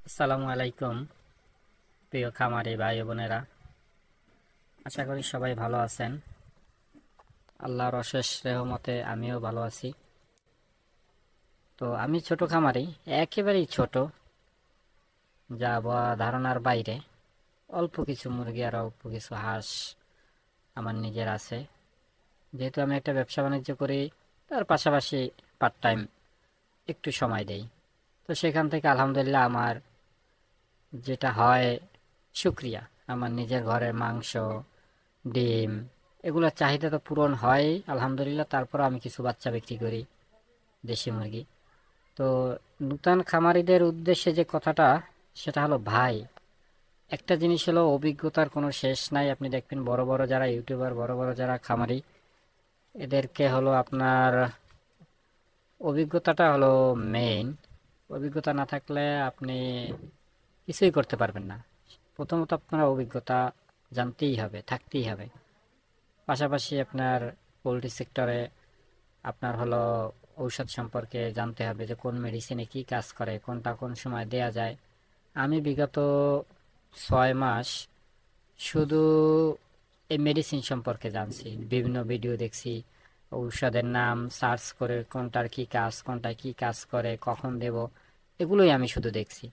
আসসালামু আলাইকুম প্রিয় খামারি ভাই বোনেরা, আশা করি সবাই ভালো আছেন। আল্লাহর অশেষ রহমতে আমিও ভালো আছি। তো আমি ছোট খামারি, একেবারেই ছোট, যা ধারণার বাইরে। অল্প কিছু মুরগি আর অল্প কিছু হাঁস আমার নিজের আছে। যেহেতু আমি একটা ব্যবসা বাণিজ্য করি, তার পাশাপাশি পার্ট টাইম একটু সময় দেই। তো সেখান থেকে আলহামদুলিল্লাহ আমার যেটা হয়, শুক্রিয়া, আমার নিজের ঘরের মাংস, ডিম, এগুলোর চাহিদা তো পূরণ হয় আলহামদুলিল্লাহ। তারপর আমি কিছু বাচ্চা বিক্রি করি, দেশি মুরগি। তো নূতন খামারিদের উদ্দেশ্যে যে কথাটা, সেটা হলো ভাই, একটা জিনিস হলো অভিজ্ঞতার কোনো শেষ নাই। আপনি দেখবেন বড় বড় যারা ইউটিউবার, বড় বড় যারা খামারি, এদেরকে হলো আপনার অভিজ্ঞতাটা হলো মেইন। অভিজ্ঞতা না থাকলে আপনি কিছুই করতে পারবেন না। প্রথমত আপনার অভিজ্ঞতা জানতেই হবে, থাকতেই হবে। পাশাপাশি আপনার পোলট্রি সেক্টরে আপনার হলো ঔষধ সম্পর্কে জানতে হবে, যে কোন মেডিসিনে কি কাজ করে, কোনটা কোন সময় দেয়া যায়। আমি বিগত 6 মাস শুধু এই মেডিসিন সম্পর্কে জানছি, বিভিন্ন ভিডিও দেখছি, ঔষধের নাম সার্চ করে কোনটার কি কাজ, কোনটায় কি কাজ করে, কখন দেব, এগুলোই আমি শুধু দেখছি।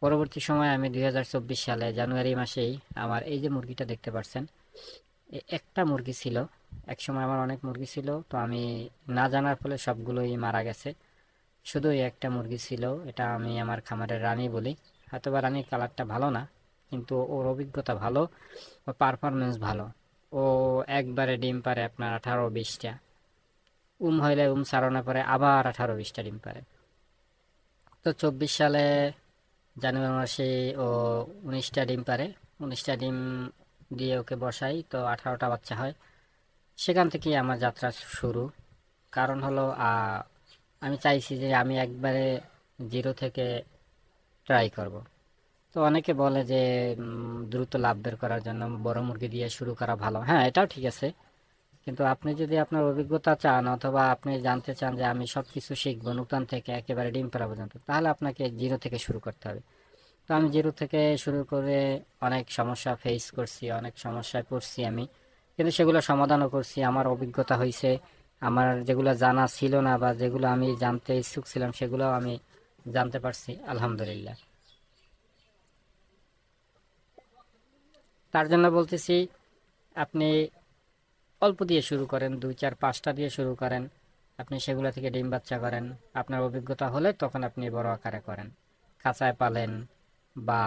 পরবর্তী সময়ে আমি 2024 সালে জানুয়ারি মাসেই আমার এই যে মুরগিটা দেখতে পাচ্ছেন, একটা মুরগি ছিল। একসময় আমার অনেক মুরগি ছিল, তো আমি না জানার ফলে সবগুলোই মারা গেছে। শুধু এই একটা মুরগি ছিল, এটা আমি আমার খামারের রানী বলি। হয়তোবা রানীর কালারটা ভালো না, কিন্তু ওর অভিজ্ঞতা ভালো, ওর পারফরমেন্স ভালো। ও একবারে ডিম পারে আপনার 18-20টা, হইলে সারানোর পরে আবার 18-20টা ডিম পারে। তো 24 সালে জানুয়ারি মাসে ও 19টা ডিম পারে। 19টা ডিম দিয়ে ওকে বসাই, তো 18টা বাচ্চা হয়। সেখান থেকেই আমার যাত্রা শুরু। কারণ হলো আমি চাইছি যে আমি একবারে জিরো থেকে ট্রাই করব। তো অনেকে বলে যে দ্রুত লাভ বের করার জন্য বড় মুরগি দিয়ে শুরু করা ভালো। হ্যাঁ, এটাও ঠিক আছে, কিন্তু আপনি যদি আপনার অভিজ্ঞতা চান, অথবা আপনি জানতে চান যে আমি সব কিছু শিখবো নতুন থেকে একেবারে ডিম পাড়া পর্যন্ত, তাহলে আপনাকে জিরো থেকে শুরু করতে হবে। তো আমি জিরো থেকে শুরু করে অনেক সমস্যা ফেস করছি, অনেক সমস্যায় পড়ছি আমি, কিন্তু সেগুলো সমাধানও করছি। আমার অভিজ্ঞতা হয়েছে, আমার যেগুলো জানা ছিল না বা যেগুলো আমি জানতে ইচ্ছুক ছিলাম, সেগুলো আমি জানতে পারছি আলহামদুলিল্লাহ। তার জন্য বলতেছি, আপনি অল্প দিয়ে শুরু করেন, 2 4 5টা দিয়ে শুরু করেন। আপনি সেগুলো থেকে ডিম বাচ্চা করেন। আপনার অভিজ্ঞতা হলে তখন আপনি বড় আকারে করেন, খাঁচায় পালেন বা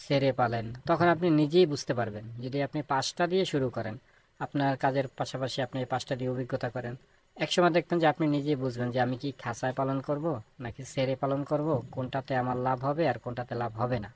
ছেড়ে পালেন, তখন আপনি নিজেই বুঝতে পারবেন। যদি আপনি 5টা দিয়ে শুরু করেন, আপনার কাজের পাশাপাশি আপনি 5টা দিয়ে অভিজ্ঞতা করেন, একসময় দেখবেন যে আপনি নিজেই বুঝবেন যে আমি কি খাঁচায় পালন করব নাকি ছেড়ে পালন করব, কোনটাতে আমার লাভ হবে আর কোনটাতে লাভ হবে না।